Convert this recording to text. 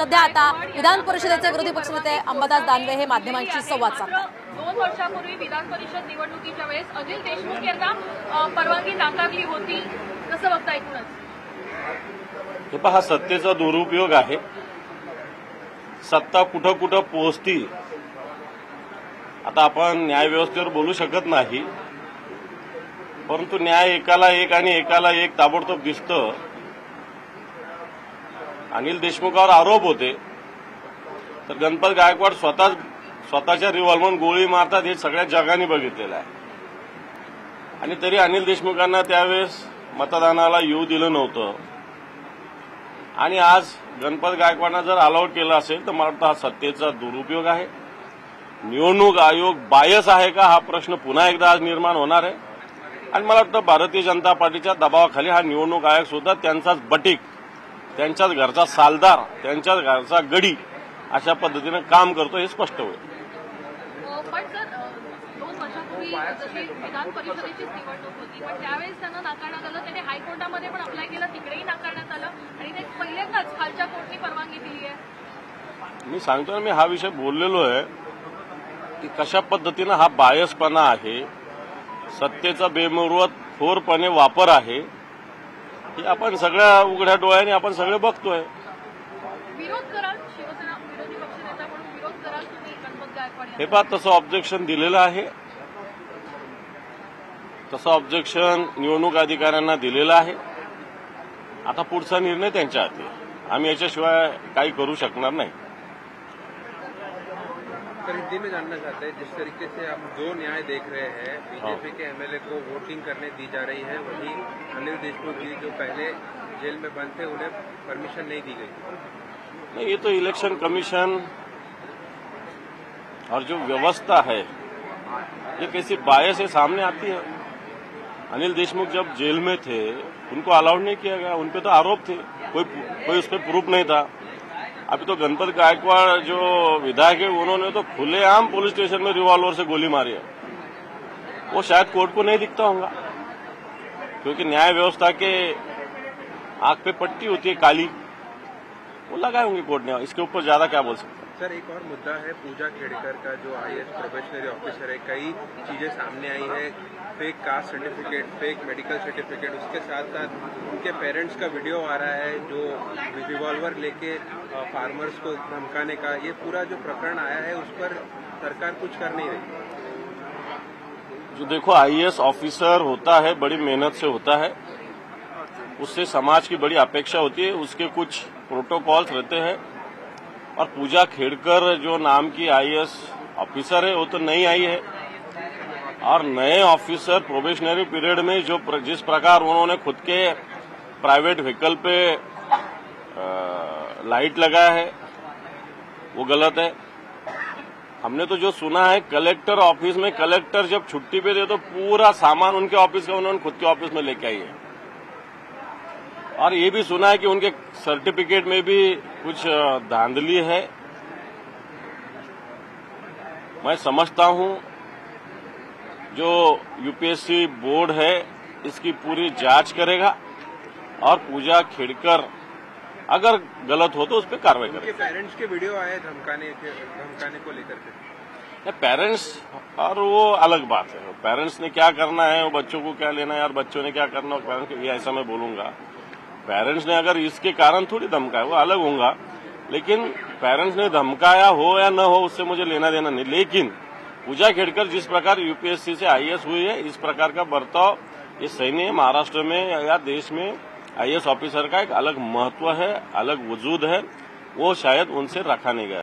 सध्या आता विधान परिषदेचे विरोधी पक्षनेते अंबादास दानवे हे माध्यमांशी संवाद साधतात। 2 वर्षापूर्वी विधान परिषद निवडणुकीच्या वेळेस अनिल देशमुख यांना परवानगी नाकारली होती, कसं बघता एकूणच? हे पहा, सत्तेचा दुरुपयोग आहे। सत्ता कुठं कुठं पोहोचती आता आपण न्यायव्यवस्थेवर बोलू शकत नाही, परंतु न्याय एकाला एक आणि एकाला एक ताबडतोब दिसतं। अनिल देशमुखावर आरोप होते तर गणपत गायकवाड स्वतःच्या रिव्हॉल्वर गोळी मारतात हे सगळ्या जगाने बघितलेलं आहे। आणि तरी अनिल देशमुखांना त्यावेळेस मतदानाला येऊ दिलं नव्हतं आणि आज गणपत गायकवाडांना जर अलाउड केलं असेल तर मला वाटतं हा सत्तेचा दुरुपयोग आहे। निवडणूक आयोग बायस आहे का हा प्रश्न पुन्हा एकदा आज निर्माण होणार आहे आणि मला वाटतं भारतीय जनता पार्टीच्या दबावाखाली हा निवडणूक आयोग सुद्धा त्यांचाच बटीक, त्यांच्याच घरचा सालदार, त्यांच्याच घरचा गडी अशा पद्धतीनं काम करतो हे स्पष्ट होईल। पण सर 2 वर्षापूर्वी जशी विधान परिषदेची निवडणूक होती पण त्यावेळेस त्यांना नाकारण्यात आलं, त्याने हायकोर्टामध्ये पण अप्लाय केलं, तिकडेही नाकारण्यात आलं आणि ते पहिल्यांदाच खालच्या कोर्टाने परवानगी दिली आहे। मी सांगतो ना, मी हा विषय बोललेलो आहे की कशा पद्धतीनं हा बायसपणा आहे, सत्तेचा बेमुरवतखोरपणे वापर आहे हे आपण सगळ्या उघड्या डोळ्याने आपण सगळे बघतोय। विरोध कराल, शिवसेना विरोधी पक्षनेता म्हणून विरोध कराल तुम्ही गणपत गायकवाड? हे पहा, तसं ऑब्जेक्शन दिलेलं आहे, तसं ऑब्जेक्शन निवडणूक अधिकाऱ्यांना दिलेलं आहे। आता पुढचा निर्णय त्यांच्या हाती आहे, आम्ही याच्याशिवाय काही करू शकणार नाही। सर, हिंदी में जानना चाहते हैं, जिस तरीके से आप जो न्याय देख रहे हैं, बीजेपी के एमएलए को वोटिंग करने दी जा रही है, वहीं अनिल देशमुख जी जो पहले जेल में बंद थे उन्हें परमिशन नहीं दी गई। नहीं, ये तो इलेक्शन कमीशन और जो व्यवस्था है ये कैसी बायस से सामने आती है। अनिल देशमुख जब जेल में थे उनको अलाउड नहीं किया गया, उनपे तो आरोप थे, कोई उस पर प्रूफ नहीं था। अभी तो गणपत गायकवाड़ जो विधायक है उन्होंने तो खुलेआम पुलिस स्टेशन में रिवॉल्वर से गोली मारी है। वो शायद कोर्ट को नहीं दिखता होगा क्योंकि न्याय व्यवस्था के आंख पे पट्टी होती है काली, वो लगाए होंगे कोर्ट ने। इसके ऊपर ज्यादा क्या बोल सकते हैं। सर, एक और मुद्दा है पूजा खेड़कर का जो आईएएस प्रोबेशनरी ऑफिसर है, कई चीजें सामने आई है, fake caste certificate, fake medical certificate, उसके साथ साथ उनके पेरेंट्स का वीडियो आ रहा है जो रिवॉल्वर लेके फार्मर्स को धमकाने का। ये पूरा जो प्रकरण आया है उस पर सरकार कुछ कर नहीं रही। जो देखो, आईएएस ऑफिसर होता है बड़ी मेहनत से होता है, उससे समाज की बड़ी अपेक्षा होती है, उसके कुछ प्रोटोकॉल्स रहते हैं। और पूजा खेड़कर जो नाम की आईएएस ऑफिसर है वो तो नई आई है और नए ऑफिसर प्रोबेशनरी पीरियड में जिस प्रकार उन्होंने खुद के प्राइवेट व्हीकल पे लाइट लगाया है वो गलत है। हमने तो जो सुना है कलेक्टर ऑफिस में कलेक्टर जब छुट्टी पे थे तो पूरा सामान उनके ऑफिस का उन्होंने खुद के ऑफिस में लेके आई है। और ये भी सुना है कि उनके सर्टिफिकेट में भी कुछ धांधली है। मैं समझता हूं जो यूपीएससी बोर्ड है इसकी पूरी जांच करेगा और पूजा खेड़कर अगर गलत हो तो उस पर कार्रवाई करेगा। उनके पेरेंट्स के वीडियो आए धमकाने को लेकर के। पेरेंट्स और वो अलग बात है, पेरेंट्स ने क्या करना है, वो बच्चों को क्या लेना है और बच्चों ने क्या करना है पेरेंट्स को, ये ऐसा मैं बोलूंगा। पेरेंट्स ने अगर इसके कारण थोड़ी धमकाया वो अलग होगा, लेकिन पेरेंट्स ने धमकाया हो या न हो उससे मुझे लेना देना नहीं। लेकिन पूजा खेड़कर जिस प्रकार यूपीएससी से आईएएस हुई है इस प्रकार का बर्ताव ये सही नहीं है। महाराष्ट्र में या देश में आईएएस ऑफिसर का एक अलग महत्व है, अलग वजूद है, वो शायद उनसे रखा नहीं गया।